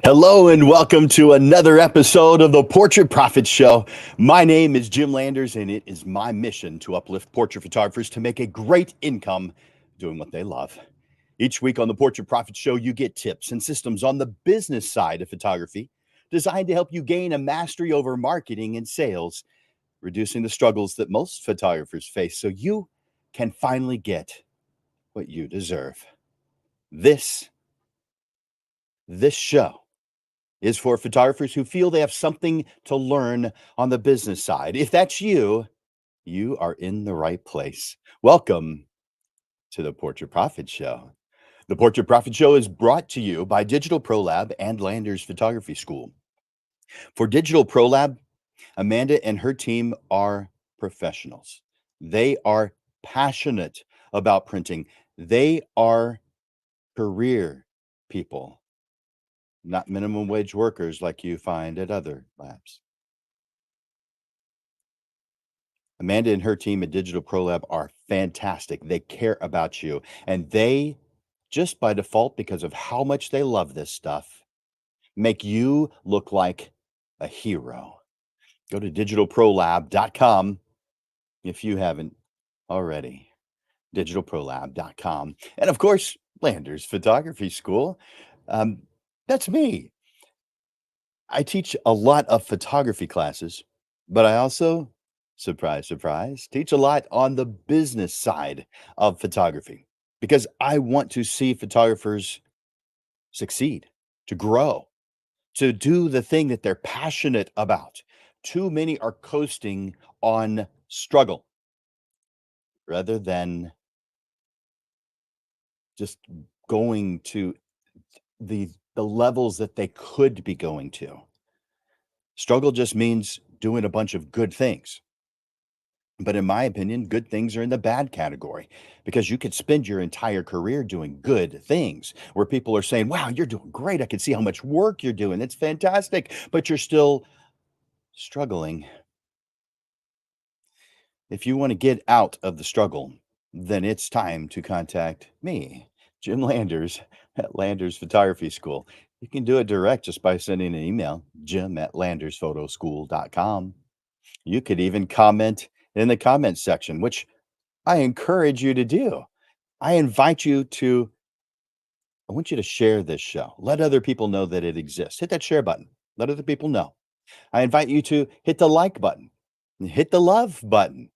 Hello and welcome to another episode of the Portrait Profit Show. My name is Jim Landers, and it is my mission to uplift portrait photographers to make a great income doing what they love. Each week on the Portrait Profit Show, you get tips and systems on the business side of photography designed to help you gain a mastery over marketing and sales, reducing the struggles that most photographers face so you can finally get what you deserve. This show is for photographers who feel they have something to learn on the business side. If that's you, you are in the right place. Welcome to the Portrait Profit Show. The Portrait Profit Show is brought to you by Digital Pro Lab and Landers Photography School. For Digital Pro Lab, Amanda and her team are professionals. They are passionate about printing. They are career people, not minimum wage workers like you find at other labs. Amanda and her team at Digital Pro Lab are fantastic. They care about you. And they, just by default, because of how much they love this stuff, make you look like a hero. Go to digitalprolab.com if you haven't already. Digitalprolab.com. And of course, Landers Photography School. That's me. I teach a lot of photography classes, but I also, surprise, surprise, teach a lot on the business side of photography because I want to see photographers succeed, to grow, to do the thing that they're passionate about. Too many are coasting on struggle rather than just going to the levels that they could be going to. Struggle just means doing a bunch of good things. But in my opinion, good things are in the bad category because you could spend your entire career doing good things where people are saying, wow, you're doing great. I can see how much work you're doing. It's fantastic. But you're still struggling. If you want to get out of the struggle, then it's time to contact me, Jim Landers at Landers Photography School. You can do it direct just by sending an email, jim@landersphotoSchool.com. You could even comment in the comment section, which I encourage you to do. I invite you to, I want you to share this show. Let other people know that it exists. Hit that share button. Let other people know. I invite you to hit the like button. Hit the love button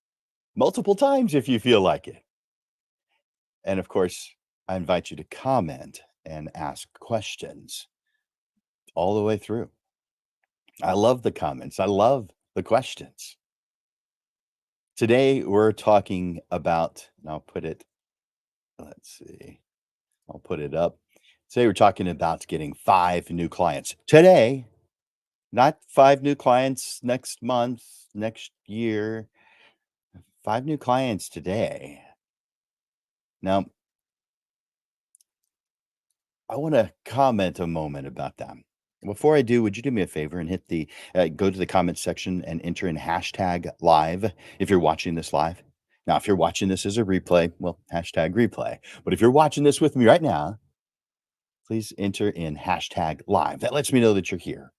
multiple times if you feel like it. And of course, I invite you to comment and ask questions all the way through. I love the comments. I love the questions. Today, we're talking about, and I'll put it, let's see, I'll put it up. Today, we're talking about getting 5 new clients. Today, not 5 new clients next month, next year, 5 new clients today. Now, I want to comment a moment about that. Before I do, would you do me a favor and hit the go to the comment section and enter in hashtag live if you're watching this live? Now, if you're watching this as a replay, well, hashtag replay. But if you're watching this with me right now, please enter in hashtag live. That lets me know that you're here.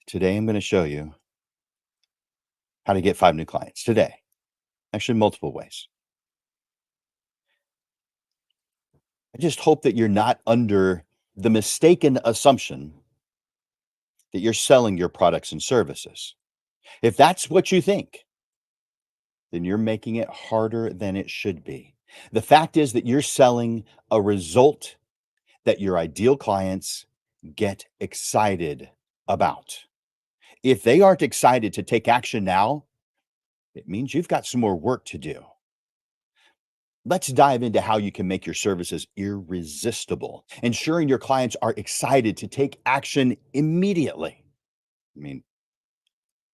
Today, I'm going to show you how to get 5 new clients today. Actually, multiple ways. I just hope that you're not under the mistaken assumption that you're selling your products and services. If that's what you think, then you're making it harder than it should be. The fact is that you're selling a result that your ideal clients get excited about. If they aren't excited to take action now, it means you've got some more work to do. Let's dive into how you can make your services irresistible, ensuring your clients are excited to take action immediately. I mean,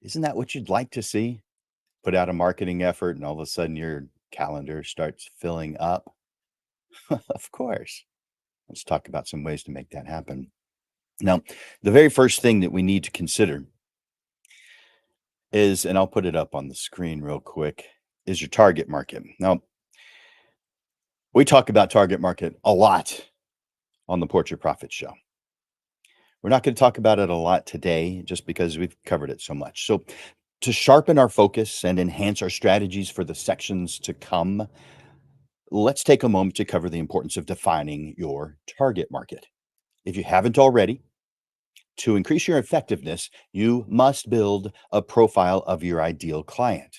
isn't that what you'd like to see? Put out a marketing effort and all of a sudden your calendar starts filling up. Of course. Let's talk about some ways to make that happen. Now, the very first thing that we need to consider is, and I'll put it up on the screen real quick, is your target market. Now, we talk about target market a lot on the Portrait Profit Show. We're not going to talk about it a lot today just because we've covered it so much. So, to sharpen our focus and enhance our strategies for the sections to come, let's take a moment to cover the importance of defining your target market. If you haven't already, to increase your effectiveness, you must build a profile of your ideal client.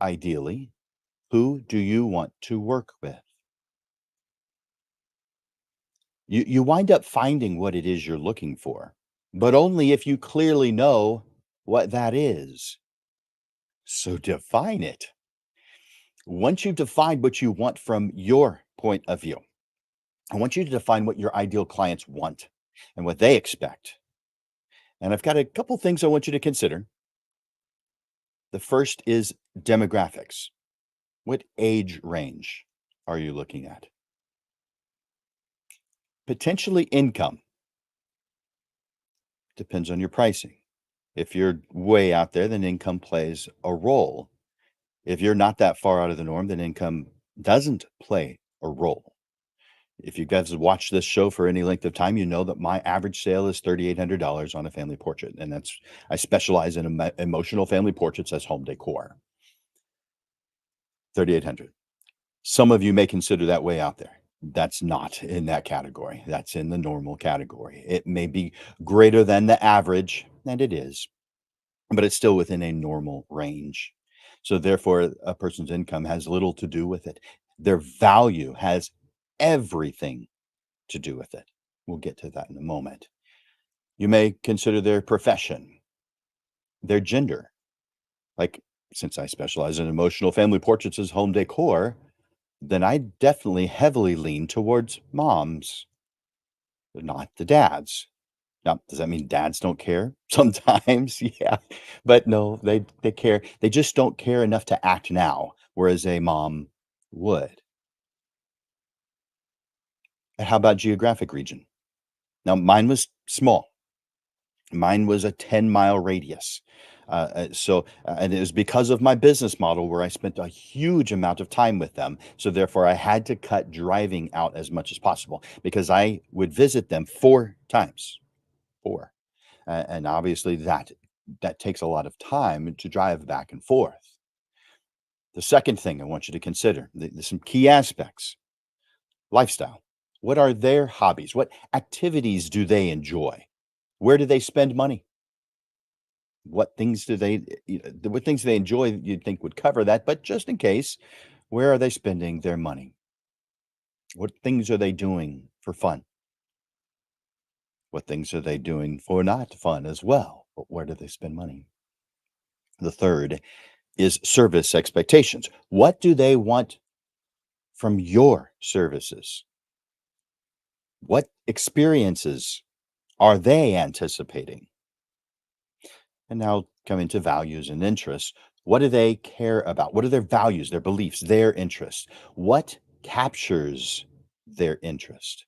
Ideally, who do you want to work with? You wind up finding what it is you're looking for, but only if you clearly know what that is. So define it. Once you've defined what you want from your point of view, I want you to define what your ideal clients want and what they expect. And I've got a couple things I want you to consider. The first is demographics. What age range are you looking at? Potentially income. Depends on your pricing. If you're way out there, then income plays a role. If you're not that far out of the norm, then income doesn't play a role. If you guys have watched this show for any length of time, you know that my average sale is $3,800 on a family portrait. And I specialize in emotional family portraits as home decor. 3,800. Some of you may consider that way out there. That's not in that category. That's in the normal category. It may be greater than the average, and it is, but it's still within a normal range. So therefore, a person's income has little to do with it. Their value has everything to do with it. We'll get to that in a moment. You may consider their profession, their gender. Like, since I specialize in emotional family portraits as home decor, then I definitely heavily lean towards moms, not the dads. Now, does that mean dads don't care? Sometimes, yeah. But no, they care. They just don't care enough to act now, whereas a mom would. And how about geographic region? Now, mine was small. Mine was a 10-mile radius. And it was because of my business model where I spent a huge amount of time with them. So therefore, I had to cut driving out as much as possible because I would visit them 4 times. 4. And obviously that takes a lot of time to drive back and forth. The second thing I want you to consider, there's some key aspects. Lifestyle. What are their hobbies? What activities do they enjoy? Where do they spend money? What things do they what things they enjoy that you'd think would cover that, but just in case, where are they spending their money? What things are they doing for fun? What things are they doing for not fun as well? But where do they spend money? The third is service expectations. What do they want from your services? What experiences are they anticipating? And now coming to values and interests. What do they care about? What are their values, their beliefs, their interests? What captures their interest?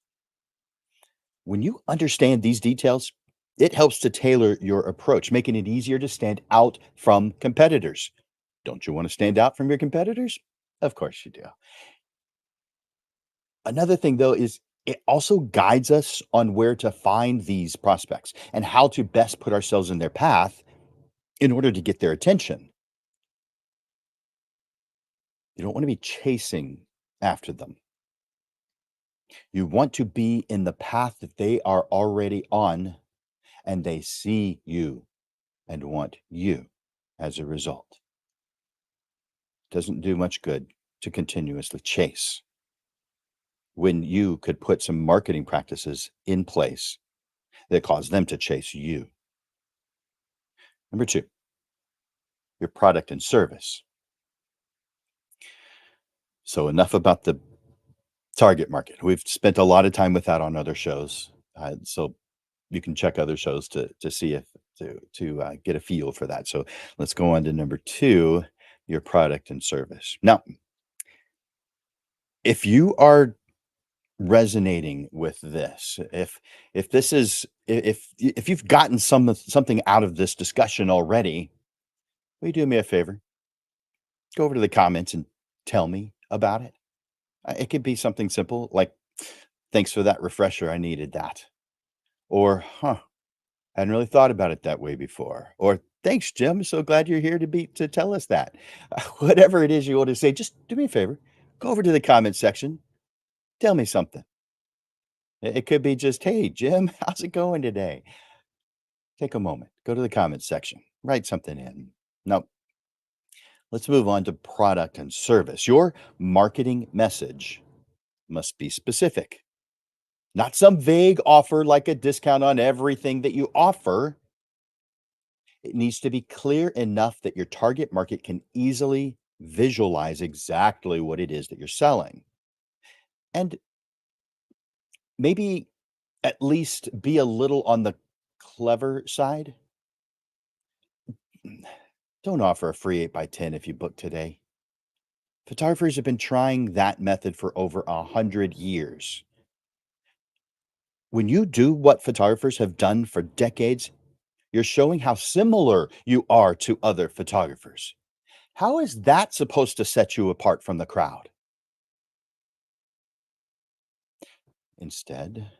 When you understand these details, it helps to tailor your approach, making it easier to stand out from competitors. Don't you want to stand out from your competitors? Of course you do. Another thing, though, is it also guides us on where to find these prospects and how to best put ourselves in their path in order to get their attention. You don't want to be chasing after them. You want to be in the path that they are already on and they see you and want you as a result. Doesn't do much good to continuously chase when you could put some marketing practices in place that cause them to chase you. Number two, your product and service. So, enough about the target market. We've spent a lot of time with that on other shows. So, you can check other shows to see if to get a feel for that. So, let's go on to number two, your product and service. Now, if you are resonating with this, if this is if you've gotten something out of this discussion already, will you do me a favor? Go over to the comments and tell me about it. It could be something simple like, "Thanks for that refresher, I needed that." Or, "Huh, I hadn't really thought about it that way before." Or, "Thanks, Jim, so glad you're here to tell us that." Whatever it is you want to say, just do me a favor, go over to the comment section, tell me something. It could be just, "Hey, Jim, how's it going today?" Take a moment, go to the comments section, write something in. Now, let's move on to product and service. Your marketing message must be specific, not some vague offer like a discount on everything that you offer. It needs to be clear enough that your target market can easily visualize exactly what it is that you're selling. And maybe at least be a little on the clever side. Don't offer a free 8 by 10 if you book today. Photographers have been trying that method for over 100 years. When you do what photographers have done for decades, you're showing how similar you are to other photographers. How is that supposed to set you apart from the crowd? Instead,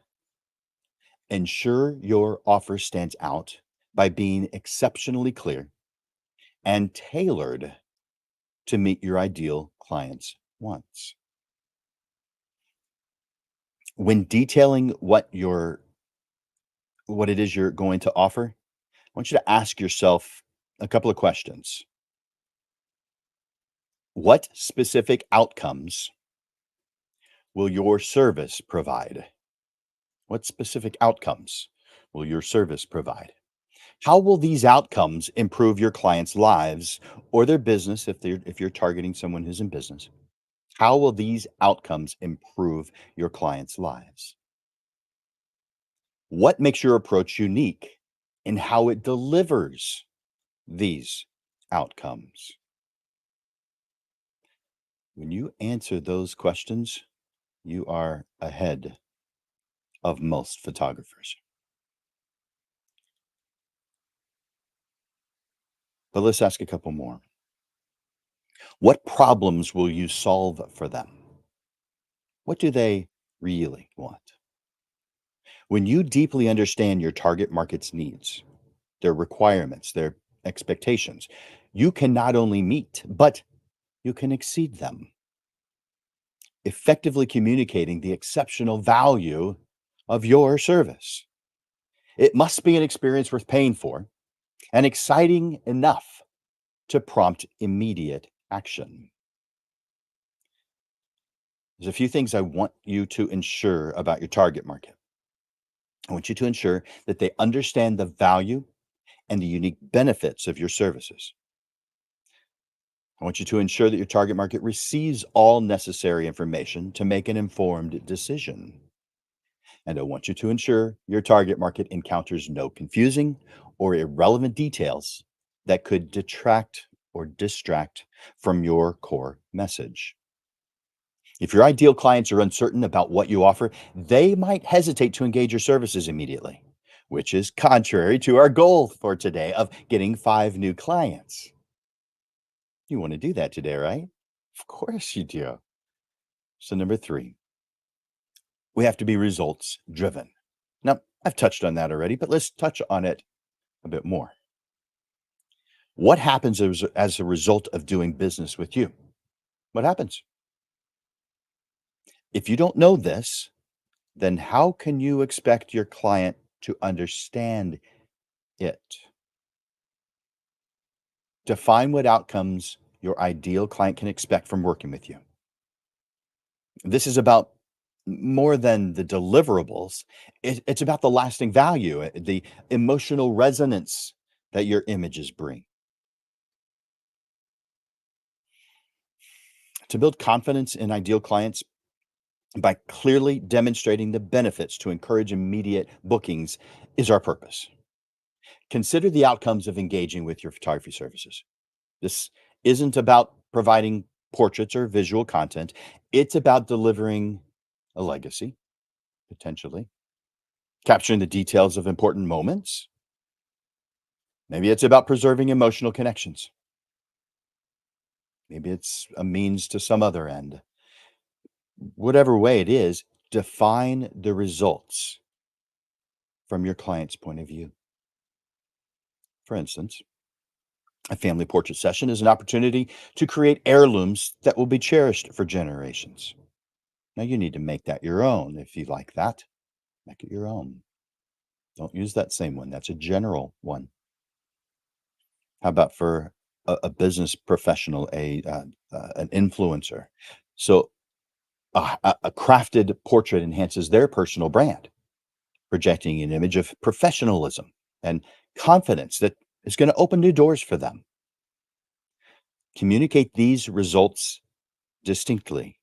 ensure your offer stands out by being exceptionally clear and tailored to meet your ideal client's wants. When detailing what it is you're going to offer, I want you to ask yourself a couple of questions. What specific outcomes will your service provide? What specific outcomes will your service provide? How will these outcomes improve your clients' lives or their business if you're targeting someone who's in business? How will these outcomes improve your clients' lives? What makes your approach unique in how it delivers these outcomes? When you answer those questions, you are ahead of most photographers. But let's ask a couple more. What problems will you solve for them? What do they really want? When you deeply understand your target market's needs, their requirements, their expectations, you can not only meet, but you can exceed them, effectively communicating the exceptional value of your service. It must be an experience worth paying for, and exciting enough to prompt immediate action. There's a few things I want you to ensure about your target market. I want you to ensure that they understand the value and the unique benefits of your services. I want you to ensure that your target market receives all necessary information to make an informed decision. And I want you to ensure your target market encounters no confusing or irrelevant details that could detract or distract from your core message. If your ideal clients are uncertain about what you offer, they might hesitate to engage your services immediately, which is contrary to our goal for today of getting 5 new clients. You want to do that today, right? Of course you do. So, number three, we have to be results driven. Now, I've touched on that already, but let's touch on it a bit more. What happens as a result of doing business with you? What happens? If you don't know this, then how can you expect your client to understand it? Define what outcomes your ideal client can expect from working with you. This is about more than the deliverables, it's about the lasting value, the emotional resonance that your images bring. To build confidence in ideal clients by clearly demonstrating the benefits to encourage immediate bookings is our purpose. Consider the outcomes of engaging with your photography services. This isn't about providing portraits or visual content, it's about delivering a legacy, potentially, capturing the details of important moments. Maybe it's about preserving emotional connections. Maybe it's a means to some other end. Whatever way it is, define the results from your client's point of view. For instance, a family portrait session is an opportunity to create heirlooms that will be cherished for generations. Now, you need to make that your own. If you like that, make it your own. Don't use that same one. That's a general one. How about for a business professional, an influencer? So, a crafted portrait enhances their personal brand, projecting an image of professionalism and confidence that is going to open new doors for them. Communicate these results distinctly.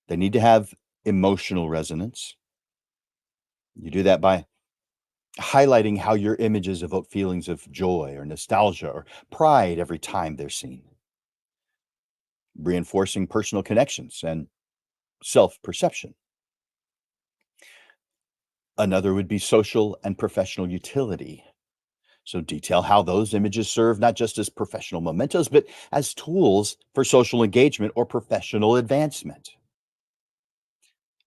They need to have emotional resonance. You do that by highlighting how your images evoke feelings of joy or nostalgia or pride every time they're seen, reinforcing personal connections and self perception. Another would be social and professional utility. So, detail how those images serve not just as professional mementos, but as tools for social engagement or professional advancement.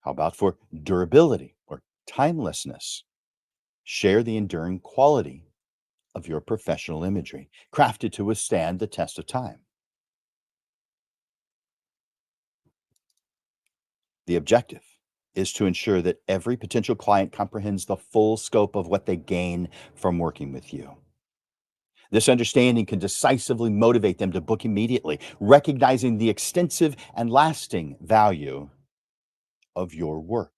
How about for durability or timelessness? Share the enduring quality of your professional imagery, crafted to withstand the test of time. The objective is to ensure that every potential client comprehends the full scope of what they gain from working with you. This understanding can decisively motivate them to book immediately, recognizing the extensive and lasting value of your work.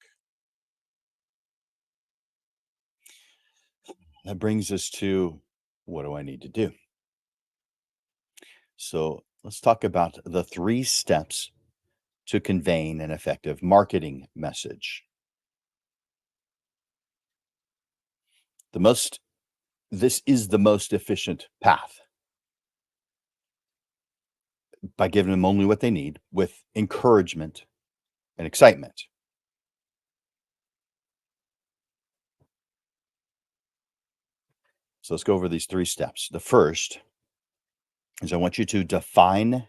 That brings us to, what do I need to do? So let's talk about the 3 steps to conveying an effective marketing message. The most This is the most efficient path by giving them only what they need with encouragement and excitement. So let's go over these 3 steps. The first is I want you to define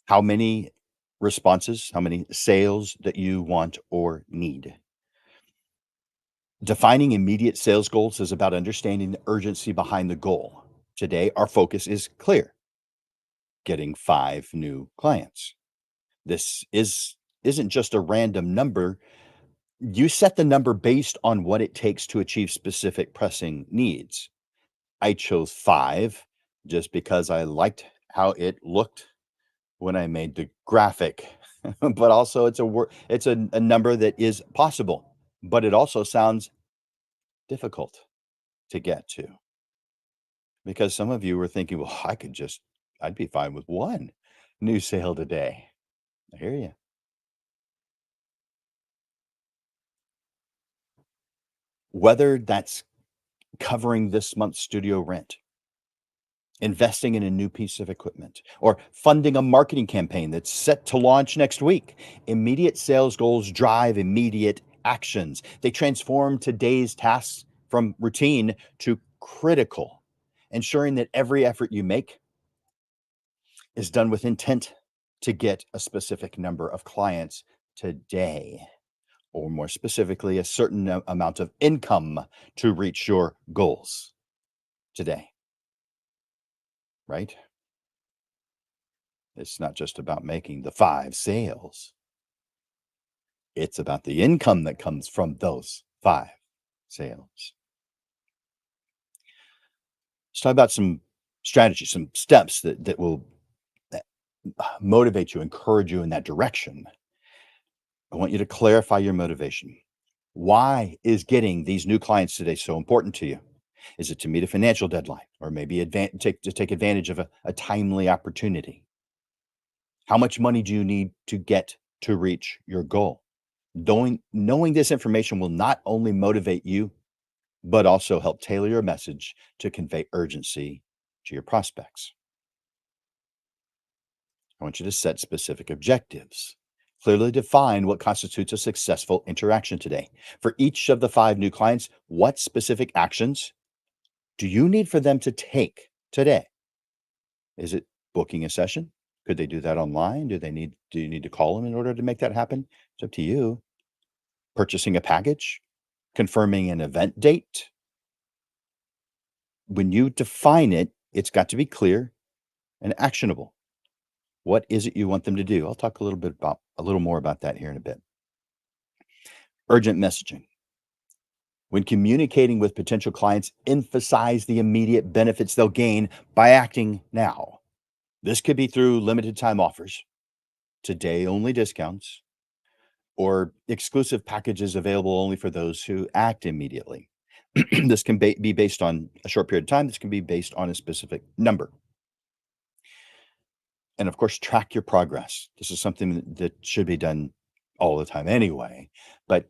how many responses, how many sales that you want or need. Defining immediate sales goals is about understanding the urgency behind the goal. Today, our focus is clear: getting 5 new clients. This isn't just a random number. You set the number based on what it takes to achieve specific pressing needs. I chose 5 just because I liked how it looked when I made the graphic, but also it's a number that is possible, but it also sounds difficult to get to because some of you were thinking, "Well, I'd be fine with 1 new sale today." I hear you. Whether that's covering this month's studio rent, investing in a new piece of equipment, or funding a marketing campaign that's set to launch next week. Immediate sales goals drive immediate actions. They transform today's tasks from routine to critical, ensuring that every effort you make is done with intent to get a specific number of clients today, or more specifically, a certain amount of income to reach your goals today, right? It's not just about making the 5 sales. It's about the income that comes from those 5 sales. Let's talk about some strategies, some steps that will eh, motivate you, encourage you in that direction. I want you to clarify your motivation. Why is getting these new clients today so important to you? Is it to meet a financial deadline or maybe take advantage of a timely opportunity? How much money do you need to get to reach your goal? Knowing this information will not only motivate you, but also help tailor your message to convey urgency to your prospects. I want you to set specific objectives. Clearly define what constitutes a successful interaction today. For each of the 5 new clients, what specific actions do you need for them to take today? Is it booking a session? Could they do that online? Do you need to call them in order to make that happen? It's up to you. Purchasing a package? Confirming an event date? When you define it, it's got to be clear and actionable. What is it you want them to do? I'll talk a little more about that here in a bit. Urgent messaging. When communicating with potential clients, emphasize the immediate benefits they'll gain by acting now. This could be through limited time offers, today only discounts, or exclusive packages available only for those who act immediately. This can be based on a short period of time. This can be based on a specific number. And of course, track your progress. This is something that should be done all the time anyway, but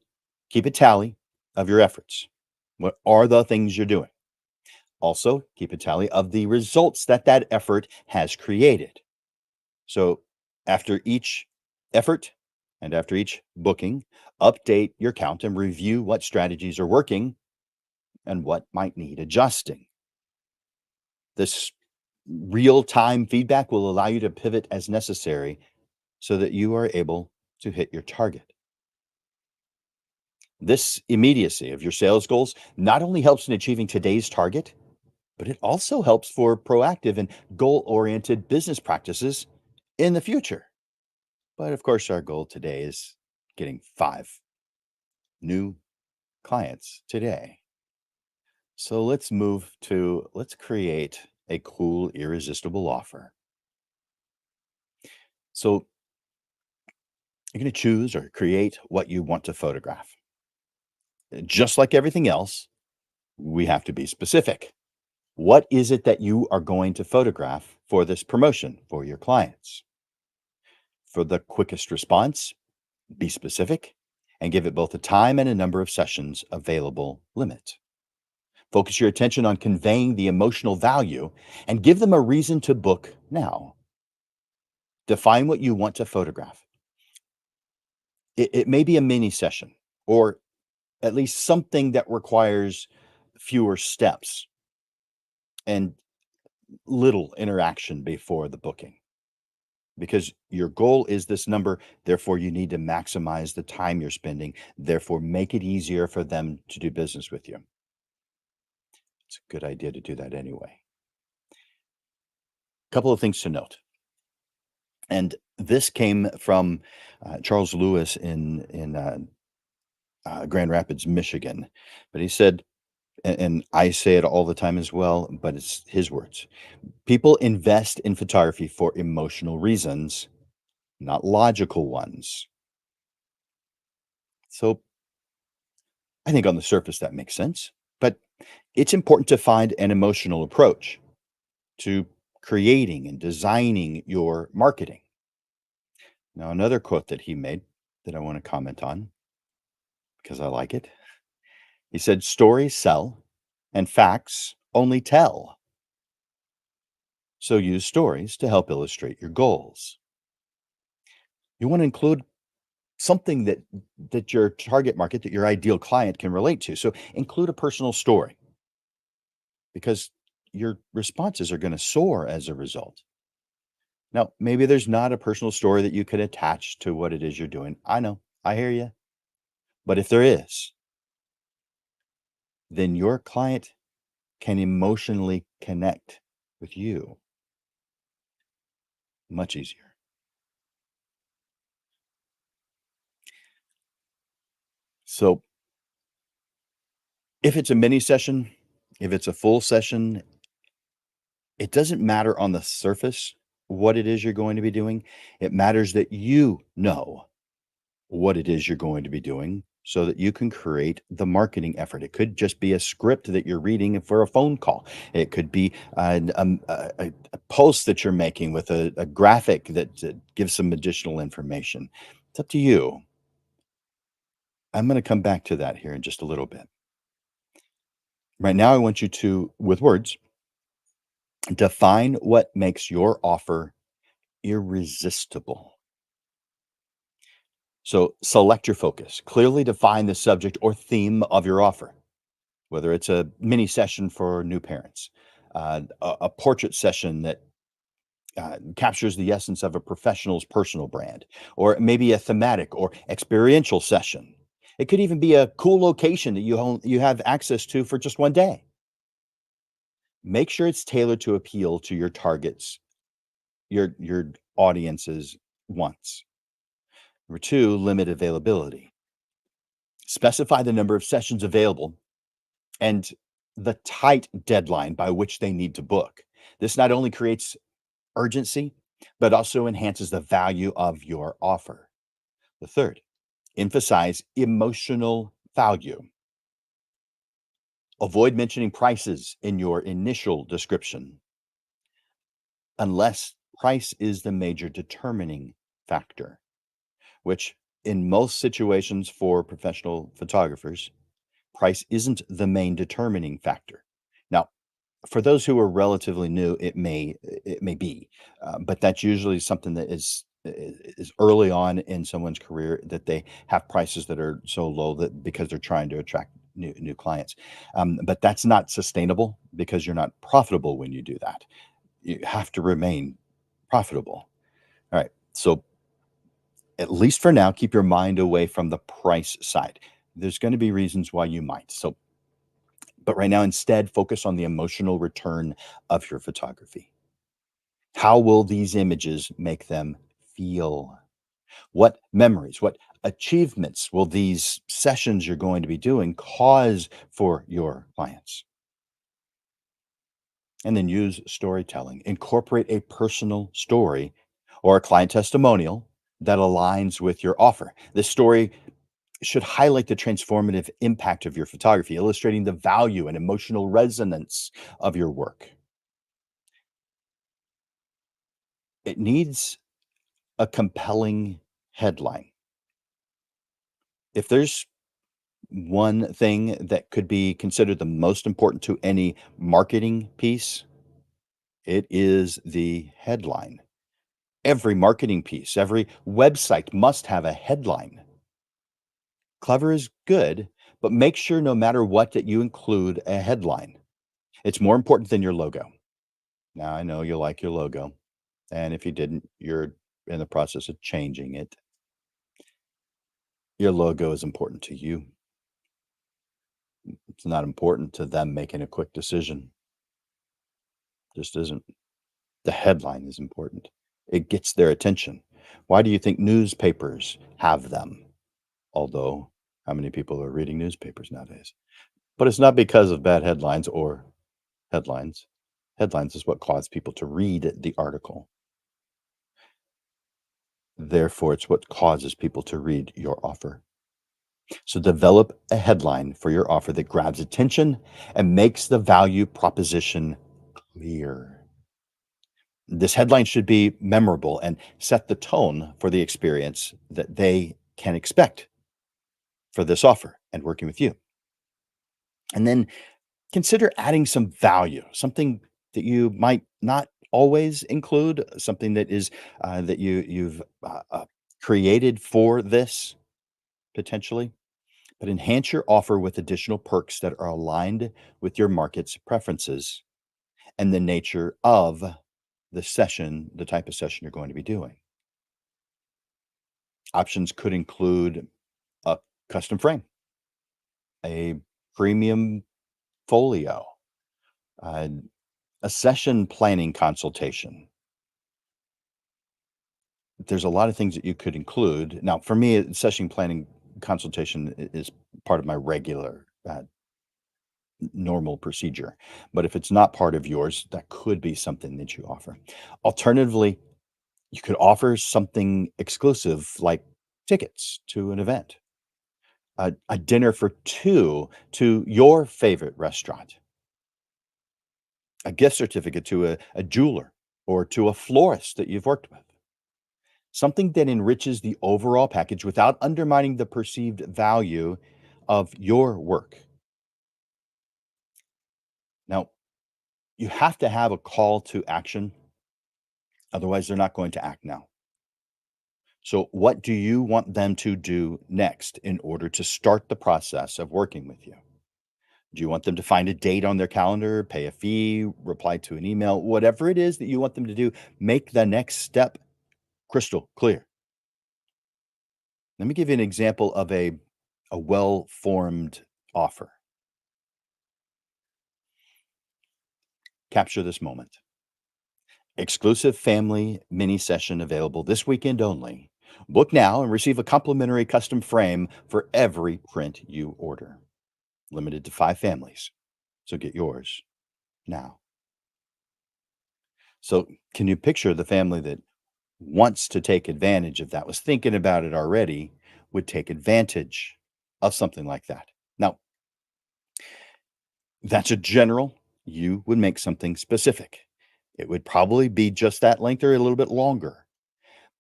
keep a tally of your efforts. What are the things you're doing? Also, keep a tally of the results that effort has created. So, after each effort and after each booking, update your count and review what strategies are working and what might need adjusting. This real time feedback will allow you to pivot as necessary so that you are able to hit your target. This immediacy of your sales goals not only helps in achieving today's target, but it also helps for proactive and goal oriented business practices in the future. But of course, our goal today is getting 5 new clients today. So let's create a cool, irresistible offer. So you're going to choose or create what you want to photograph. Just like everything else, we have to be specific. What is it that you are going to photograph for this promotion for your clients? For the quickest response, be specific and give it both a time and a number of sessions available limit. Focus your attention on conveying the emotional value and give them a reason to book now. Define what you want to photograph. It may be a mini session or at least something that requires fewer steps and little interaction before the booking because your goal is this number. Therefore, you need to maximize the time you're spending. Therefore, make it easier for them to do business with you. It's a good idea to do that anyway. Couple of things to note. And this came from Charles Lewis in Grand Rapids, Michigan. But he said, and I say it all the time as well, but it's his words. People invest in photography for emotional reasons, not logical ones. So I think on the surface that makes sense, but it's important to find an emotional approach to creating and designing your marketing. Now, another quote that he made that I want to comment on because I like it. He said, "Stories sell and facts only tell. So use stories to help illustrate your goals." You want to include something that your target market, that your ideal client can relate to. So include a personal story because your responses are going to soar as a result. Now, maybe there's not a personal story that you could attach to what it is you're doing. I know, I hear you. But if there is, then your client can emotionally connect with you much easier. So if it's a mini session, if it's a full session, it doesn't matter on the surface what it is you're going to be doing. It matters that you know what it is you're going to be doing so that you can create the marketing effort. It could just be a script that you're reading for a phone call. It could be a post that you're making with a graphic that gives some additional information. It's up to you. I'm going to come back to that here in just a little bit. Right now, I want you to, with words, define what makes your offer irresistible. So select your focus, clearly define the subject or theme of your offer, whether it's a mini session for new parents, a portrait session that captures the essence of a professional's personal brand, or maybe a thematic or experiential session. It could even be a cool location that you have access to for just one day. Make sure it's tailored to appeal to your targets, your audience's wants. Number two, limit availability. Specify the number of sessions available and the tight deadline by which they need to book. This not only creates urgency, but also enhances the value of your offer. The third, emphasize emotional value. Avoid mentioning prices in your initial description unless price is the major determining factor, which in most situations for professional photographers, price isn't the main determining factor. Now, for those who are relatively new, it may be, but that's usually something that is early on in someone's career that they have prices that are so low that because they're trying to attract new clients. But that's not sustainable because you're not profitable when you do that. You have to remain profitable. All right. So at least for now, keep your mind away from the price side. There's going to be reasons why you might. So but right now, instead, focus on the emotional return of your photography. How will these images make them feel? What memories, what achievements will these sessions you're going to be doing cause for your clients? And then use storytelling. Incorporate a personal story or a client testimonial that aligns with your offer. This story should highlight the transformative impact of your photography, illustrating the value and emotional resonance of your work. It needs a compelling headline. If there's one thing that could be considered the most important to any marketing piece, it is the headline. Every marketing piece, every website must have a headline. Clever is good, but make sure no matter what that you include a headline. It's more important than your logo. Now, I know you like your logo, and if you didn't, you're in the process of changing it. Your logo is important to you. It's not important to them making a quick decision. Just isn't. The headline is important. It gets their attention. Why do you think newspapers have them? Although How many people are reading newspapers nowadays? But it's not because of bad headlines or headlines. Headlines is what cause people to read the article. Therefore, it's what causes people to read your offer. So develop a headline for your offer that grabs attention and makes the value proposition clear. This headline should be memorable and set the tone for the experience that they can expect for this offer and working with you. And then consider adding some value, something that you might not always include, something that is that you've created for this potentially, but enhance your offer with additional perks that are aligned with your market's preferences and the nature of the session, the type of session you're going to be doing. Options could include a custom frame, a premium folio, uh, a session planning consultation. There's a lot of things that you could include. Now, for me, session planning consultation is part of my regular, normal procedure. But if it's not part of yours, that could be something that you offer. Alternatively, you could offer something exclusive like tickets to an event, a dinner for two to your favorite restaurant, a gift certificate to a jeweler or to a florist that you've worked with. Something that enriches the overall package without undermining the perceived value of your work. Now, you have to have a call to action, otherwise, they're not going to act now. So, what do you want them to do next in order to start the process of working with you? Do you want them to find a date on their calendar, pay a fee, reply to an email, whatever it is that you want them to do? Make the next step crystal clear. Let me give you an example of a well-formed offer. Capture this moment. Exclusive family mini session available this weekend only. Book now and receive a complimentary custom frame for every print you order. Limited to 5 families. So get yours now. So, can you picture the family that wants to take advantage of that, was thinking about it already, would take advantage of something like that? Now, that's a general. You would make something specific. It would probably be just that length or a little bit longer.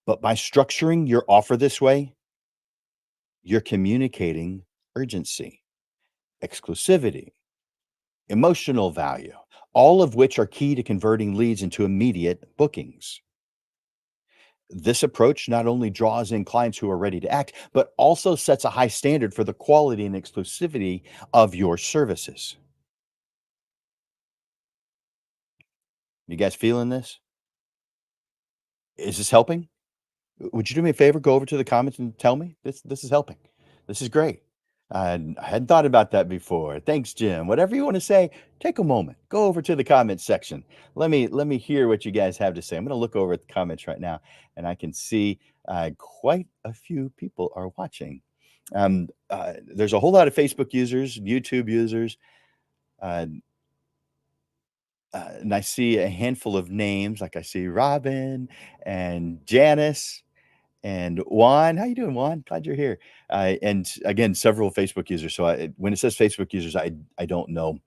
But by structuring your offer this way, you're communicating urgency, exclusivity, emotional value, all of which are key to converting leads into immediate bookings. This approach not only draws in clients who are ready to act, but also sets a high standard for the quality and exclusivity of your services. You guys feeling this? Is this helping? Would you do me a favor? Go over to the comments and tell me this is helping. This is great. I hadn't thought about that before. Thanks, Jim. Whatever you want to say, take a moment. Go over to the comments section. Let me hear what you guys have to say. I'm going to look over at the comments right now, and I can see quite a few people are watching. There's a whole lot of Facebook users, YouTube users, uh, and I see a handful of names. Like I see Robin and Janice and Juan. How you doing, Juan? Glad you're here. And again, several Facebook users. So when it says Facebook users, I don't know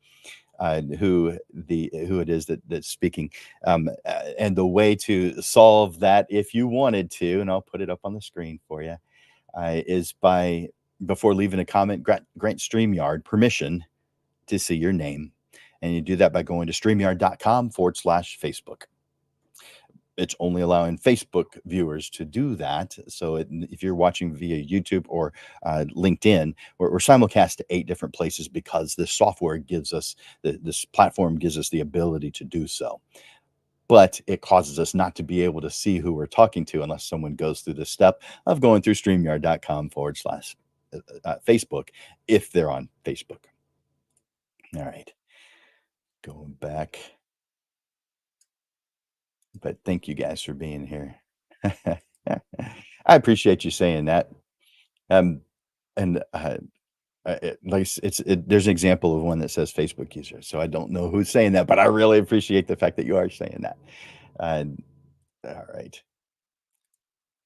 who it is that's speaking. And the way to solve that, if you wanted to, and I'll put it up on the screen for you, is by before leaving a comment, grant StreamYard permission to see your name. And you do that by going to streamyard.com/Facebook. It's only allowing Facebook viewers to do that. So if you're watching via YouTube or LinkedIn, we're simulcast to 8 different places because this software gives us, this platform gives us the ability to do so. But it causes us not to be able to see who we're talking to unless someone goes through the step of going through streamyard.com/Facebook if they're on Facebook. All right, going back. But thank you guys for being here. I appreciate you saying that. Um, And, like, there's an example of one that says Facebook user, so I don't know who's saying that, but I really appreciate the fact that you are saying that. Uh, alright,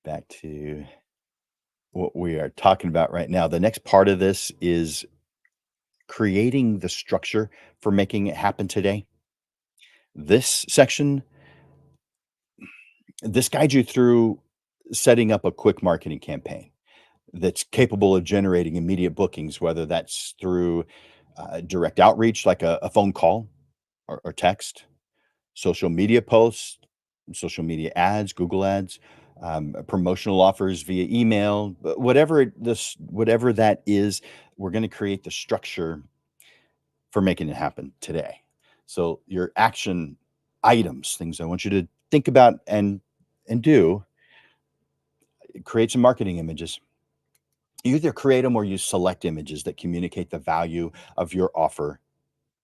back to what we are talking about right now. The next part of this is creating the structure for making it happen today. This section, this guides you through setting up a quick marketing campaign that's capable of generating immediate bookings, whether that's through direct outreach, like a phone call or text, social media posts, social media ads, Google ads, promotional offers via email, whatever that is, we're going to create the structure for making it happen today. So your action items, things I want you to think about and do, create some marketing images. You either create them or you select images that communicate the value of your offer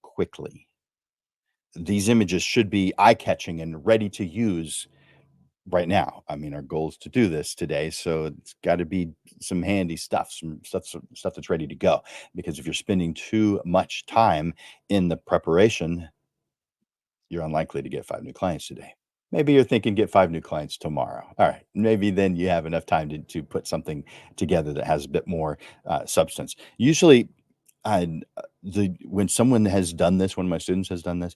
quickly. These images should be eye-catching and ready to use right now. I mean, our goal is to do this today, so it's gotta be some handy stuff, some stuff that's ready to go, because if you're spending too much time in the preparation, you're unlikely to get 5 new clients today. Maybe you're thinking get 5 new clients tomorrow. Alright, maybe then you have enough time to put something together that has a bit more, substance. Usually, the when someone has done this, one of my students has done this,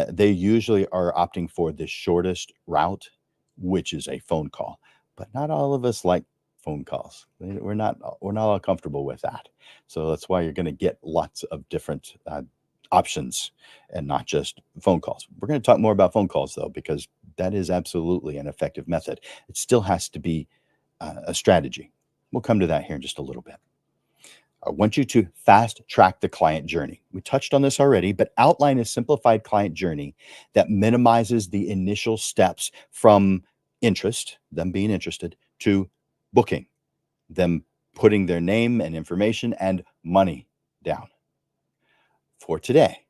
they usually are opting for the shortest route, which is a phone call, but not all of us like phone calls. We're not all comfortable with that. So that's why you're gonna get lots of different, options and not just phone calls. We're gonna talk more about phone calls, though, because that is absolutely an effective method. It still has to be, a strategy. We'll come to that here in just a little bit. I want you to fast track the client journey. We touched on this already, but outline a simplified client journey that minimizes the initial steps from interest, them being interested, to booking, them putting their name and information and money down. For today,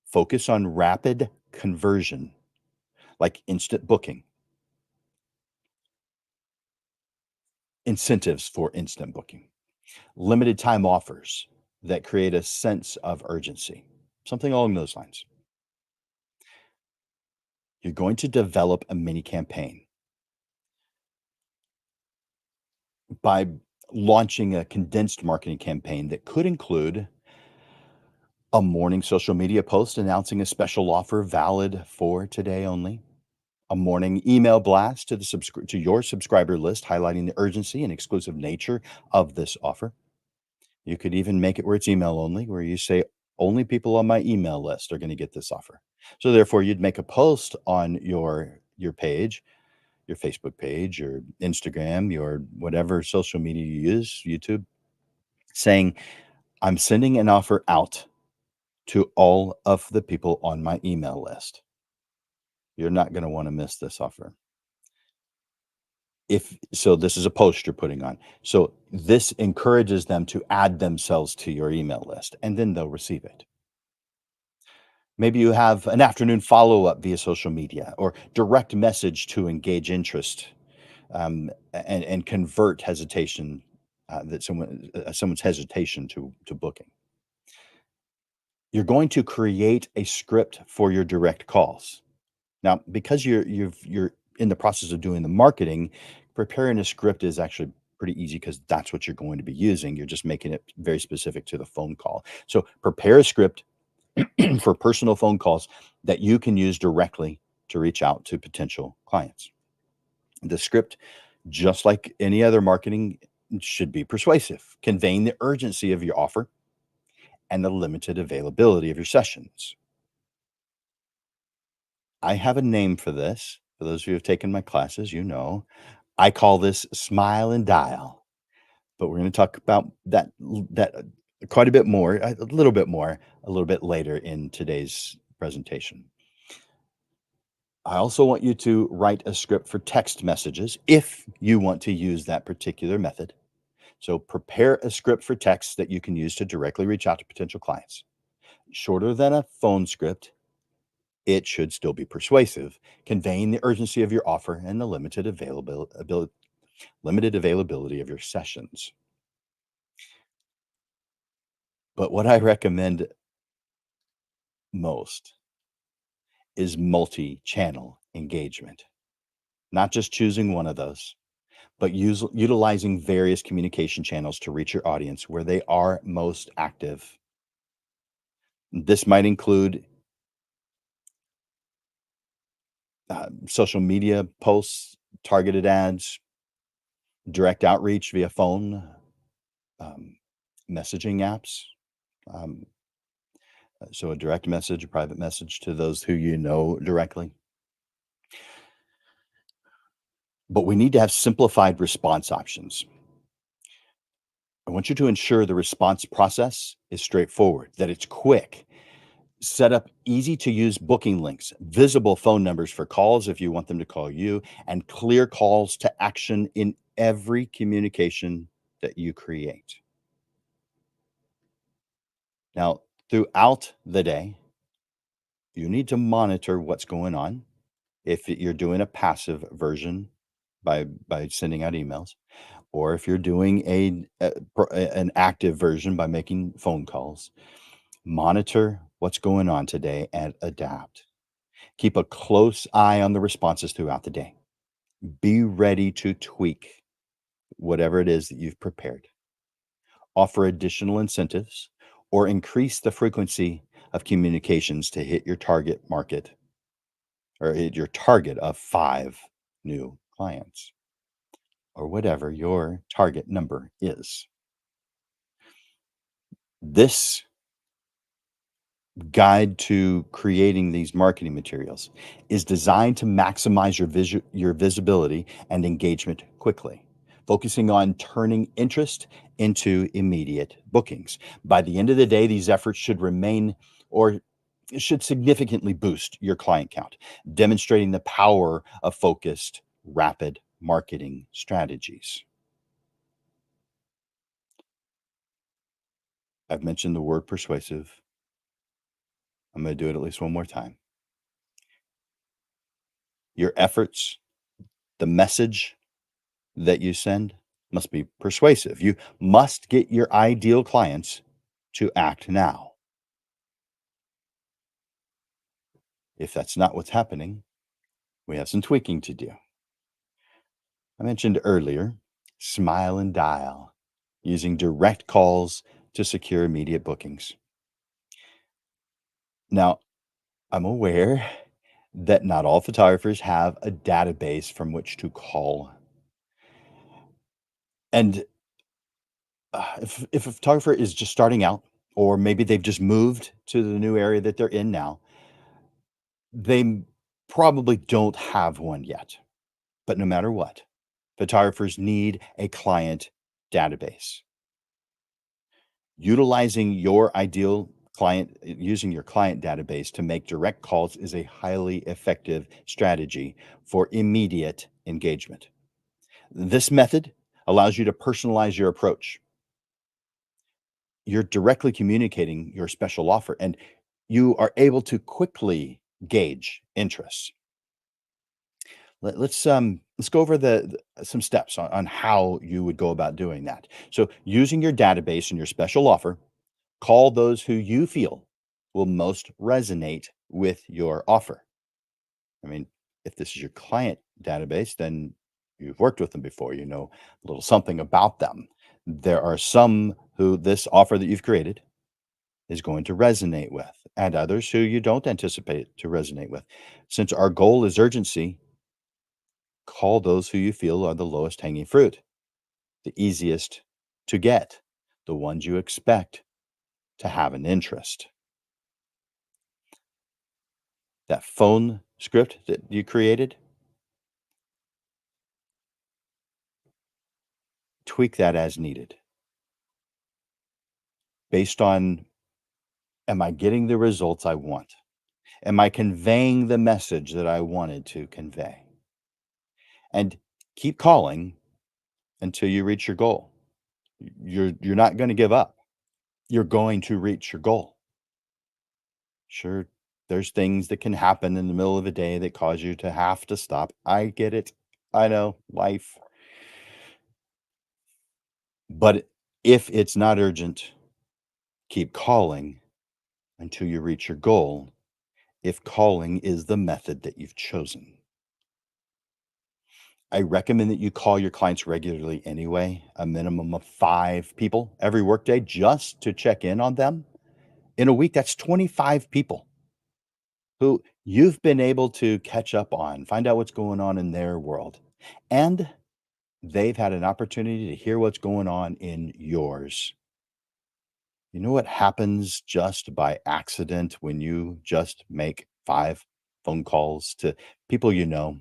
focus on rapid conversion, like instant booking, incentives for instant booking, limited time offers that create a sense of urgency, something along those lines. You're going to develop a mini campaign by launching a condensed marketing campaign that could include a morning social media post announcing a special offer valid for today only, a morning email blast to your subscriber list highlighting the urgency and exclusive nature of this offer. You could even make it where it's email only, where you say only people on my email list are going to get this offer. So therefore, you'd make a post on your page, your Facebook page, your Instagram, your whatever social media you use, YouTube, saying, I'm sending an offer out to all of the people on my email list. You're not going to want to miss this offer. If so, this is a post you're putting on. So this encourages them to add themselves to your email list and then they'll receive it. Maybe you have an afternoon follow-up via social media or direct message to engage interest, and convert hesitation, that someone's hesitation to booking. You're going to create a script for your direct calls. Now, because you're in the process of doing the marketing, preparing a script is actually pretty easy because that's what you're going to be using. You're just making it very specific to the phone call. So prepare a script for personal phone calls that you can use directly to reach out to potential clients. The script, just like any other marketing, should be persuasive, conveying the urgency of your offer and the limited availability of your sessions. I have a name for this. For those of you who have taken my classes, you know, I call this smile and dial, but we're going to talk about that quite a bit more, a little bit more, a little bit later in today's presentation. I also want you to write a script for text messages if you want to use that particular method. So prepare a script for text that you can use to directly reach out to potential clients. Shorter than a phone script, it should still be persuasive, conveying the urgency of your offer and the limited availability of your sessions. But what I recommend most is multi-channel engagement, not just choosing one of those, but utilizing various communication channels to reach your audience where they are most active. This might include social media posts, targeted ads, direct outreach via phone, um, messaging apps. Um, so a direct message, a private message to those who you know directly. But we need to have simplified response options. I want you to ensure the response process is straightforward, that it's quick. Set up easy to use booking links, visible phone numbers for calls if you want them to call you, and clear calls to action in every communication that you create. Now, throughout the day, you need to monitor what's going on. If you're doing a passive version by sending out emails, or if you're doing an active version by making phone calls, monitor what's going on today and adapt. Keep a close eye on the responses throughout the day. Be ready to tweak whatever it is that you've prepared. Offer additional incentives or increase the frequency of communications to hit your target market or hit your target of 5 new clients or whatever your target number is. This guide to creating these marketing materials is designed to maximize your visibility and engagement quickly, focusing on turning interest into immediate bookings. By the end of the day, these efforts should remain or should significantly boost your client count, demonstrating the power of focused, rapid marketing strategies. I've mentioned the word persuasive. I'm going to do it at least one more time. Your efforts, the message that you send must be persuasive. You must get your ideal clients to act now. If that's not what's happening, we have some tweaking to do. I mentioned earlier, smile and dial, using direct calls to secure immediate bookings. Now, I'm aware that not all photographers have a database from which to call. And if a photographer is just starting out, or maybe they've just moved to the new area that they're in now, they probably don't have one yet. But no matter what, photographers need a client database. Utilizing your ideal client, using your client database to make direct calls is a highly effective strategy for immediate engagement. This method allows you to personalize your approach. You're directly communicating your special offer and you are able to quickly gauge interest. Let's go over some steps on how you would go about doing that. So, using your database and your special offer, call those who you feel will most resonate with your offer. I mean, if this is your client database, then you've worked with them before, you know a little something about them. There are some who this offer that you've created is going to resonate with, and others who you don't anticipate to resonate with. Since our goal is urgency, call those who you feel are the lowest hanging fruit, the easiest to get, the ones you expect to have an interest. That phone script that you created, tweak that as needed based on, am I getting the results I want? Am I conveying the message that I wanted to convey? And keep calling until you reach your goal. You're not going to give up. You're going to reach your goal. Sure, there's things that can happen in the middle of a day that cause you to have to stop. I get it. I know, life. But if it's not urgent, Keep calling until you reach your goal if calling is the method that you've chosen. I recommend that you call your clients regularly anyway, a minimum of 5 people every workday just to check in on them. In a week, that's 25 people who you've been able to catch up on, find out what's going on in their world. And they've had an opportunity to hear what's going on in yours. You know what happens just by accident when you just make 5 phone calls to people you know,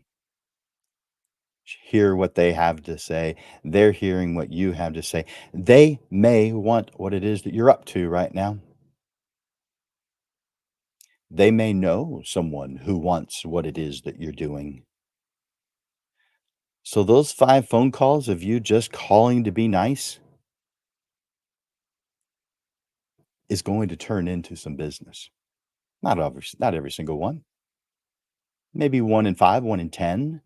hear what they have to say, they're hearing what you have to say. They may want what it is that you're up to right now. They may know someone who wants what it is that you're doing. So those 5 phone calls of you just calling to be nice is going to turn into some business. Not every single one. Maybe 1 in 5, 1 in 10,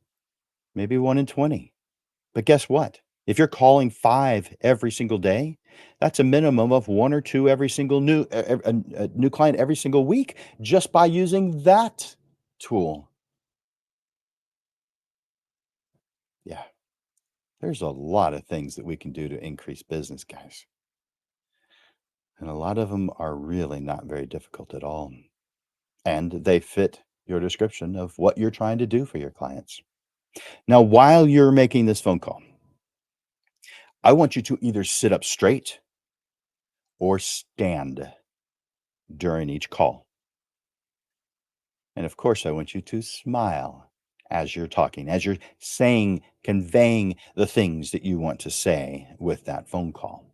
maybe 1 in 20. But guess what? If you're calling 5 every single day, that's a minimum of 1 or 2 every single new client every single week just by using that tool. Yeah, there's a lot of things that we can do to increase business, guys. And a lot of them are really not very difficult at all. And they fit your description of what you're trying to do for your clients. Now, while you're making this phone call, I want you to either sit up straight or stand during each call. And of course, I want you to smile as you're talking, as you're saying, conveying the things that you want to say with that phone call.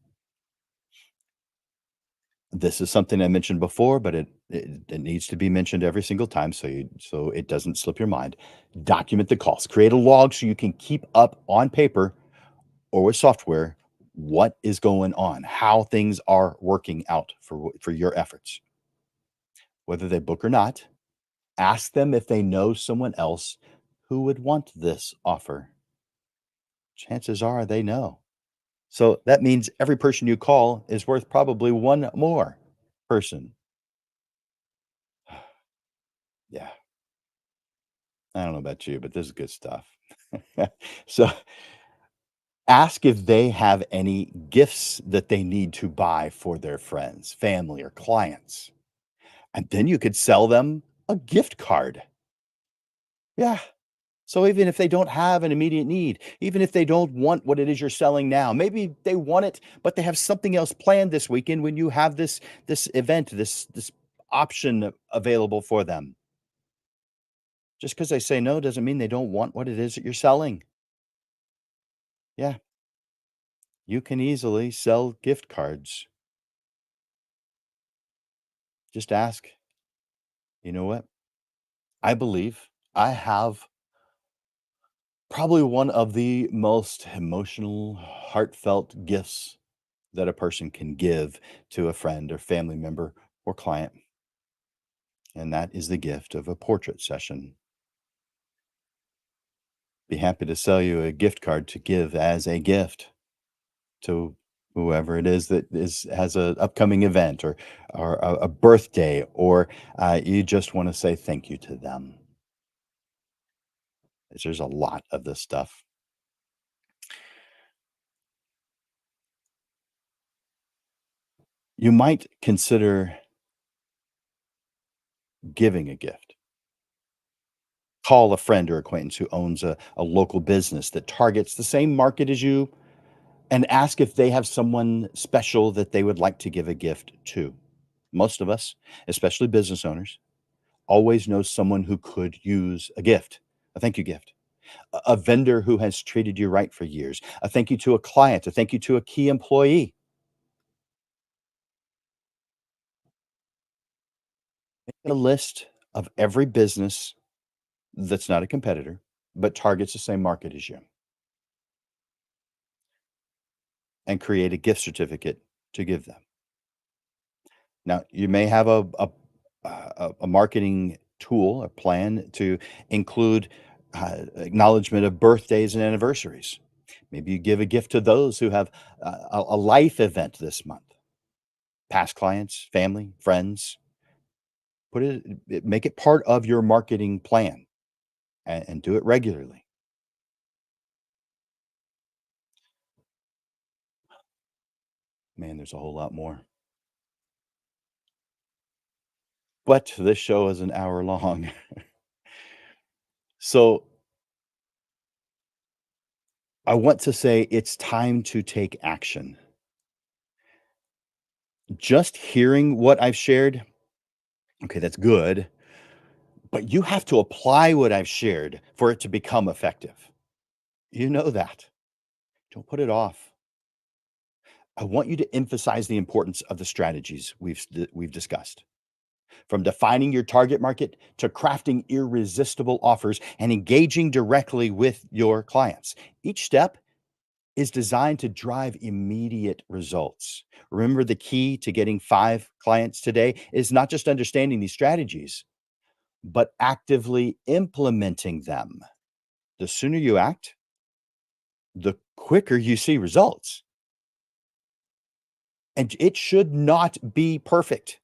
This is something I mentioned before, but it needs to be mentioned every single time so it doesn't slip your mind. Document the calls. Create a log so you can keep up on paper or with software what is going on, how things are working out for your efforts. Whether they book or not, ask them if they know someone else who would want this offer. Chances are they know. So that means every person you call is worth probably one more person. Yeah, I don't know about you, but this is good stuff. So ask if they have any gifts that they need to buy for their friends, family, or clients. And then you could sell them a gift card. Yeah. So even if they don't have an immediate need, even if they don't want what it is you're selling now, maybe they want it, but they have something else planned this weekend when you have this event, this option available for them. Just because they say no doesn't mean they don't want what it is that you're selling. Yeah, you can easily sell gift cards. Just ask, you know what? I believe I have probably one of the most emotional, heartfelt gifts that a person can give to a friend or family member or client, and that is the gift of a portrait session. Be happy to sell you a gift card to give as a gift to whoever it is that has a upcoming event or a birthday, or you just want to say thank you to them. There's a lot of this stuff. You might consider giving a gift. Call a friend or acquaintance who owns a local business that targets the same market as you and ask if they have someone special that they would like to give a gift to. Most of us, especially business owners, always know someone who could use a gift, a thank you gift, a vendor who has treated you right for years, a thank you to a client, a thank you to a key employee. Make a list of every business that's not a competitor, but targets the same market as you, and create a gift certificate to give them. Now, you may have a marketing tool, a plan to include acknowledgement of birthdays and anniversaries. Maybe you give a gift to those who have a life event this month. past clients, family, friends. Make it part of your marketing plan and do it regularly. Man, there's a whole lot more. But this show is an hour long. So I want to say it's time to take action. Just hearing what I've shared, okay, that's good, but you have to apply what I've shared for it to become effective. You know that. Don't put it off. I want you to emphasize the importance of the strategies we've discussed. From defining your target market to crafting irresistible offers and engaging directly with your clients. Each step is designed to drive immediate results. Remember, the key to getting 5 clients today is not just understanding these strategies, but actively implementing them. The sooner you act, the quicker you see results. And it should not be perfect.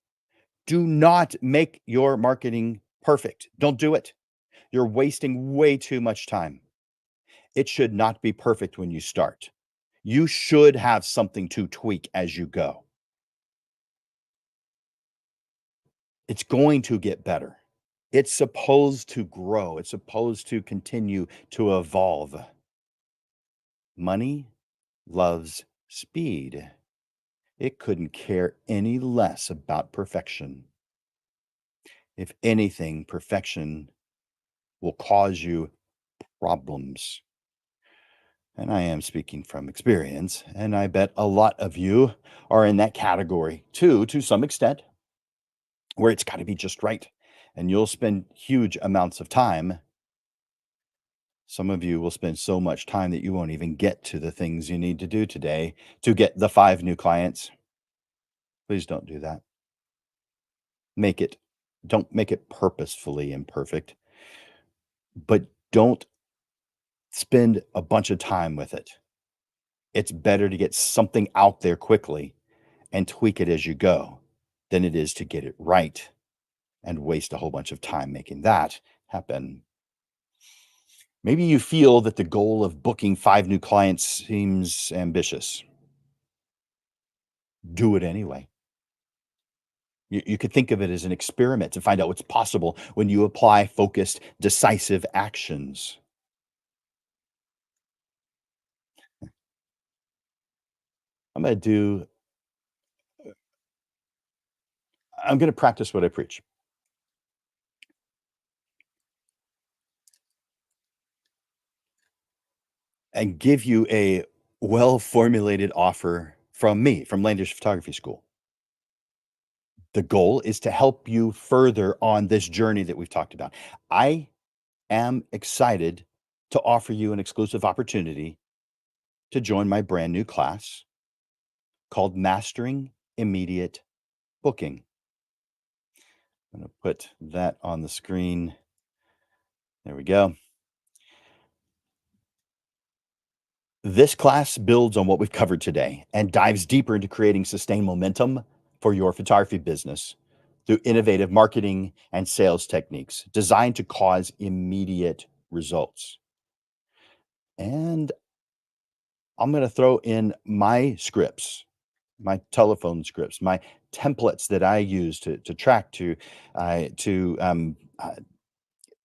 Do not make your marketing perfect. Don't do it. You're wasting way too much time. It should not be perfect when you start. You should have something to tweak as you go. It's going to get better. It's supposed to grow. It's supposed to continue to evolve. Money loves speed. It couldn't care any less about perfection. If anything, perfection will cause you problems. And I am speaking from experience, and I bet a lot of you are in that category too, to some extent, where it's got to be just right. And you'll spend huge amounts of time. Some of you will spend so much time that you won't even get to the things you need to do today to get the 5 new clients. Please don't do that. Make it, don't make it purposefully imperfect, but don't spend a bunch of time with it. It's better to get something out there quickly and tweak it as you go than it is to get it right and waste a whole bunch of time making that happen. Maybe you feel that the goal of booking 5 new clients seems ambitious. Do it anyway. You could think of it as an experiment to find out what's possible when you apply focused, decisive actions. I'm going to do, I'm going to practice what I preach and give you a well formulated offer from me, from Landish Photography School. The goal is to help you further on this journey that we've talked about. I am excited to offer you an exclusive opportunity to join my brand new class called Mastering Immediate Booking. I'm going to put that on the screen. There we go. This class builds on what we've covered today and dives deeper into creating sustained momentum for your photography business through innovative marketing and sales techniques designed to cause immediate results. And I'm going to throw in my scripts, my telephone scripts, my templates that I use to track uh, to um, uh,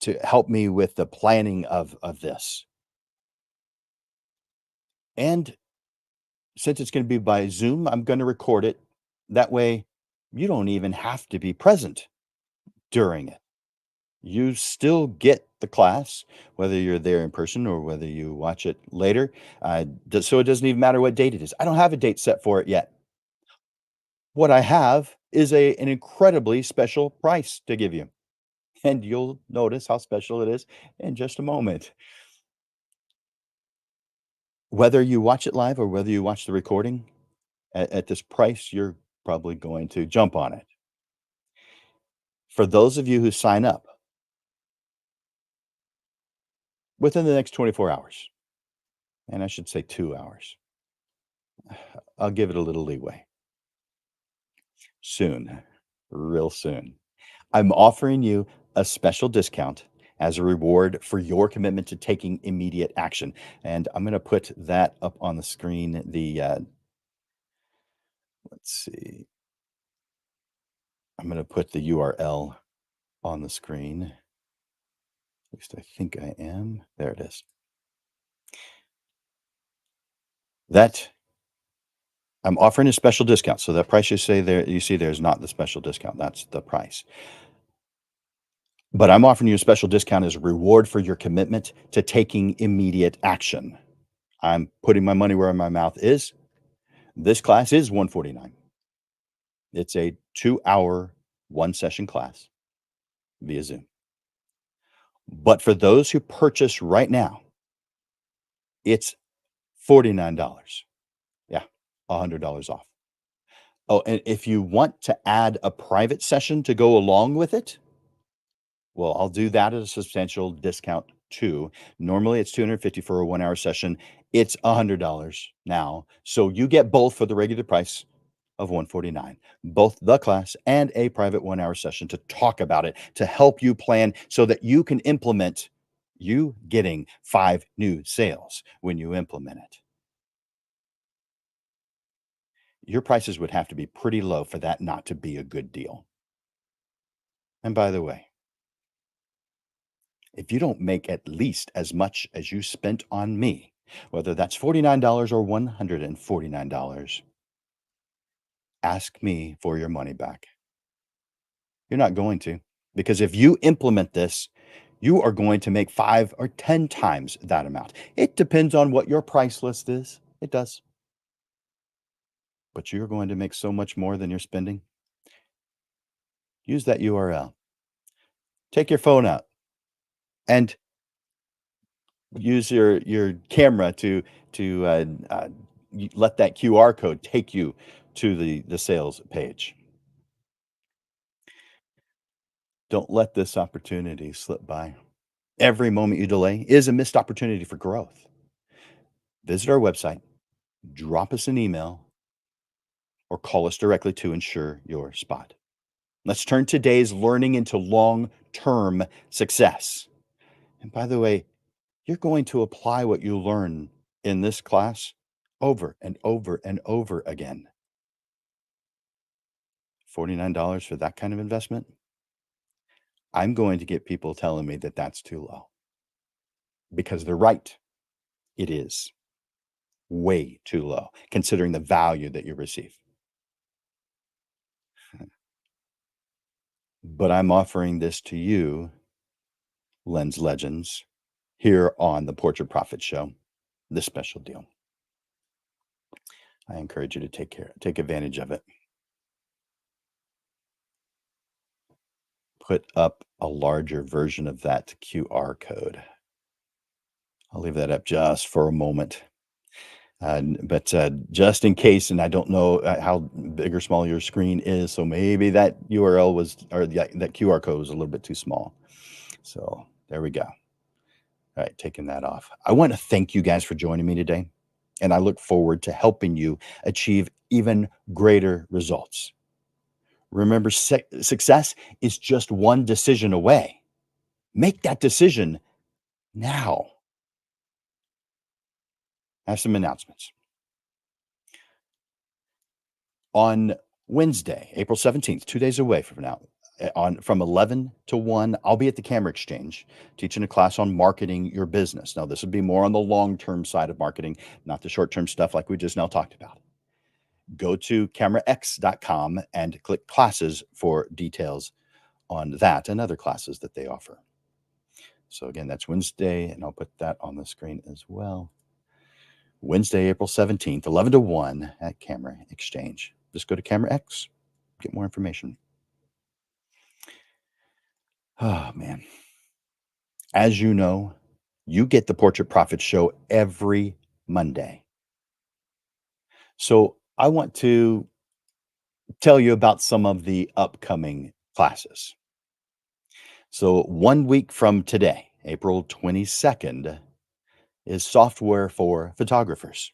to help me with the planning of this. And since it's going to be by Zoom, I'm going to record it. That way, you don't even have to be present during it. You still get the class, whether you're there in person or whether you watch it later. So it doesn't even matter what date it is. I don't have a date set for it yet. What I have is an incredibly special price to give you, and you'll notice how special it is in just a moment. Whether you watch it live or whether you watch the recording, at this price, you're probably going to jump on it. For those of you who sign up within the next 24 hours, and I should say 2 hours, I'll give it a little leeway. soon, real soon. I'm offering you a special discount as a reward for your commitment to taking immediate action. And I'm going to put that up on the screen. Let's see, I'm going to put the URL on the screen. At least I think I am. There it is. That I'm offering a special discount. So that price you see there is not the special discount. That's the price. But I'm offering you a special discount as a reward for your commitment to taking immediate action. I'm putting my money where my mouth is. This class is 149. It's a 2-hour, one session class via Zoom. But for those who purchase right now, it's $49. Yeah, $100 off. Oh, and if you want to add a private session to go along with it, well, I'll do that at a substantial discount too. Normally, it's 250 for a 1-hour session. It's $100 now. So you get both for the regular price of 149, both the class and a private 1-hour session to talk about it, to help you plan so that you can implement you getting 5 new sales when you implement it. Your prices would have to be pretty low for that not to be a good deal. And by the way, if you don't make at least as much as you spent on me, whether that's $49 or $149, ask me for your money back. You're not going to, because if you implement this, you are going to make 5 or 10 times that amount. It depends on what your price list is. It does. But you're going to make so much more than you're spending. Use that URL. Take your phone out and use your camera to let that QR code take you to the sales page. Don't let this opportunity slip by. Every moment you delay is a missed opportunity for growth. Visit our website, drop us an email, or call us directly to ensure your spot. Let's turn today's learning into long term success. And by the way, you're going to apply what you learn in this class over and over and over again. $49 for that kind of investment? I'm going to get people telling me that that's too low because they're right. It is way too low considering the value that you receive. But I'm offering this to you, Lens Legends, here on the Portrait Profit Show, this special deal. I encourage you to take advantage of it. Put up a larger version of that QR code. I'll leave that up just for a moment. But just in case, and I don't know how big or small your screen is, so maybe that URL was, or that QR code was a little bit too small. So there we go. All right, taking that off. I want to thank you guys for joining me today, and I look forward to helping you achieve even greater results. Remember, success is just one decision away. Make that decision now. I have some announcements. On Wednesday, April 17th, 2 days away from now, from 11 to 1, I'll be at the Camera Exchange teaching a class on marketing your business. Now, this would be more on the long-term side of marketing, not the short-term stuff like we just now talked about. Go to camerax.com and click classes for details on that and other classes that they offer. So again, that's Wednesday, and I'll put that on the screen as well. Wednesday, April 17th, 11 to 1 at Camera Exchange. Just go to Camera X, get more information. Oh, man. As you know, you get the Portrait Profit Show every Monday. So I want to tell you about some of the upcoming classes. So 1 week from today, April 22nd, is software for photographers.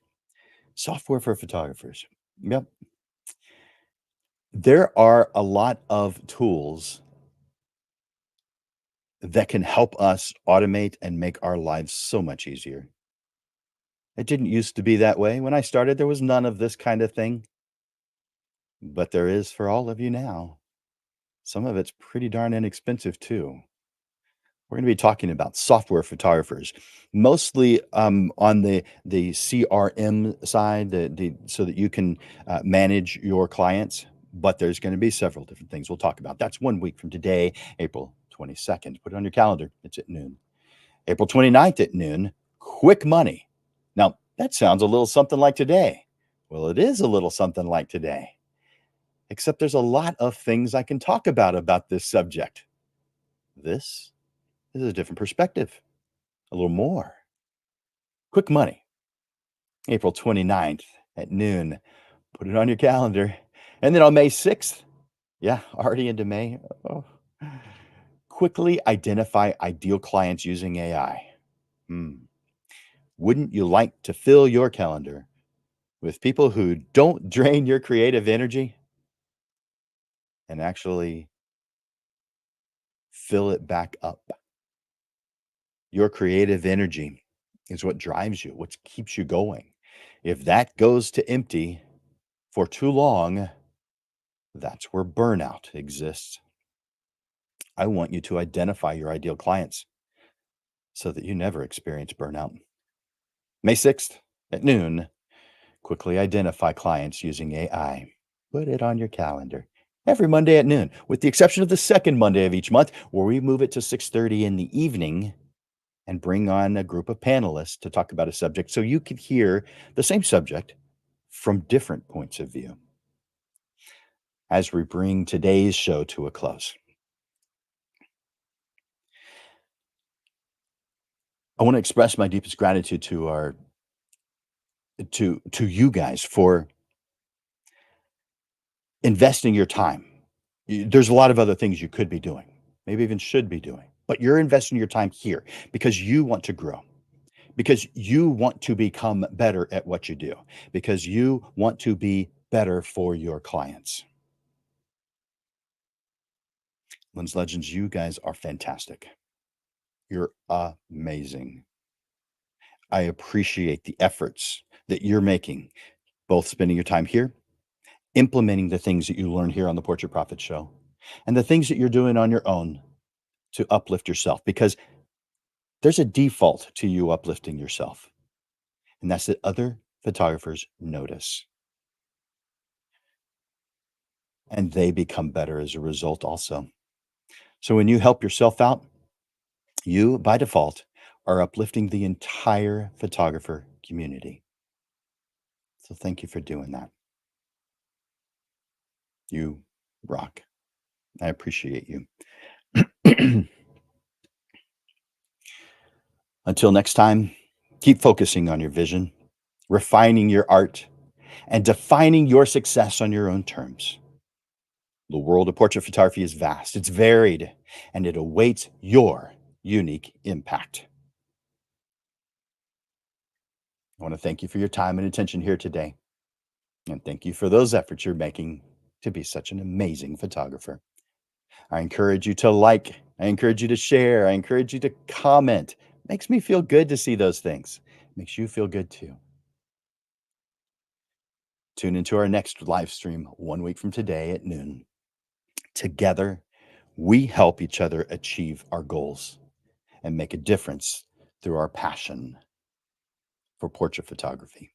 Software for photographers. Yep. There are a lot of tools that can help us automate and make our lives so much easier. It didn't used to be that way. When I started, there was none of this kind of thing, but there is for all of you now. Some of it's pretty darn inexpensive too. We're going to be talking about software photographers, mostly on the CRM side, so that you can manage your clients. But there's going to be several different things we'll talk about. That's 1 week from today, April 22nd. Put it on your calendar. It's at noon. April 29th at noon. Quick money. Now that sounds a little something like today. Well, it is a little something like today, except there's a lot of things I can talk about this subject. This is a different perspective, a little more. Quick money, April 29th at noon. Put it on your calendar. And then on May 6th, yeah, already into May. Oh, quickly identify ideal clients using AI. Hmm. Wouldn't you like to fill your calendar with people who don't drain your creative energy and actually fill it back up? Your creative energy is what drives you, what keeps you going. If that goes to empty for too long, that's where burnout exists. I want you to identify your ideal clients so that you never experience burnout. May 6th at noon, quickly identify clients using AI. Put it on your calendar. Every Monday at noon, with the exception of the second Monday of each month, where we move it to 6:30 in the evening and bring on a group of panelists to talk about a subject so you could hear the same subject from different points of view. As we bring today's show to a close, I want to express my deepest gratitude to our to you guys for investing your time. There's a lot of other things you could be doing, maybe even should be doing, but you're investing your time here because you want to grow, because you want to become better at what you do, because you want to be better for your clients. Lens Legends, you guys are fantastic. You're amazing. I appreciate the efforts that you're making, both spending your time here, implementing the things that you learn here on the Portrait Profit Show, and the things that you're doing on your own to uplift yourself, because there's a default to you uplifting yourself, and that's that other photographers notice and they become better as a result also. So when you help yourself out, you by default are uplifting the entire photographer community. So thank you for doing that. You rock. I appreciate you. Until next time, keep focusing on your vision, refining your art, and defining your success on your own terms. The world of portrait photography is vast, it's varied, and it awaits your unique impact. I want to thank you for your time and attention here today. And thank you for those efforts you're making to be such an amazing photographer. I encourage you to like, I encourage you to share, I encourage you to comment. Makes me feel good to see those things. Makes you feel good too. Tune into our next live stream 1 week from today at noon. Together, we help each other achieve our goals and make a difference through our passion for portrait photography.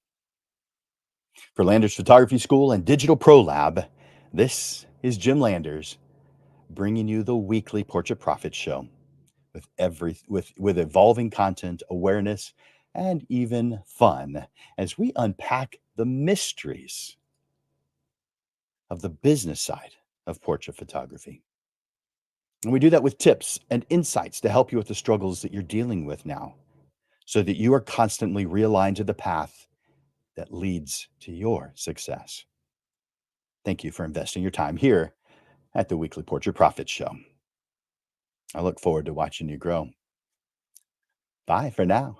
For Landers Photography School and Digital Pro Lab, this is Jim Landers bringing you the weekly Portrait Profit Show with evolving content, awareness, and even fun as we unpack the mysteries of the business side of portrait photography. And we do that with tips and insights to help you with the struggles that you're dealing with now, so that you are constantly realigned to the path that leads to your success. Thank you for investing your time here at the Weekly Portrait Profit Show. I look forward to watching you grow. Bye for now.